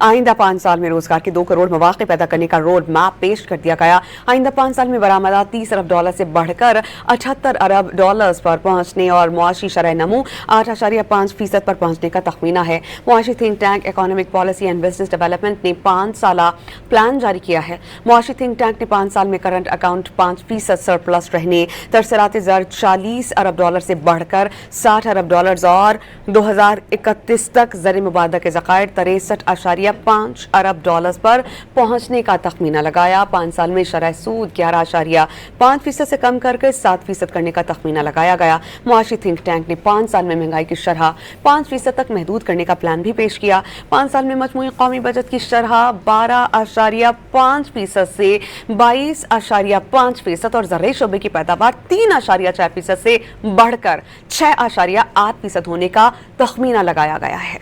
آئندہ 5 سال میں روزگار کے 2 کروڑ مواقع پیدا کرنے کا روڈ میپ پیش کر دیا گیا۔ آئندہ 5 سال میں برآمدات $30 ارب سے بڑھ کر $78 ارب پر پہنچنے اور معاشی شرح نمو 8.5% پر پہنچنے کا تخمینہ ہے۔ معاشی think tank economic policy and business development نے 5 سالہ پلان جاری کیا ہے۔ معاشی تھنک ٹینک نے 5 سال میں کرنٹ اکاؤنٹ 5% سرپلس رہنے، ترسیلات زر $40 ارب سے بڑھ کر $60 ارب اور 2031 تک زر مبادلہ کے ذخائر $63.5 ارب پر پہنچنے کا تخمینہ لگایا۔ 5 سال میں شرح سود 11.5% سے کم کر کے 7% کرنے کا تخمینہ لگایا گیا۔ معاشی تھنک ٹینک نے 5 سال میں مہنگائی کی شرح 5% تک محدود کرنے کا پلان بھی پیش کیا۔ 5 سال میں مجموعی قومی بجٹ کی شرح 12.5% سے 22.5% اور زرعی شعبے کی پیداوار 3.4% سے بڑھ کر 6.8% ہونے کا تخمینہ لگایا گیا ہے۔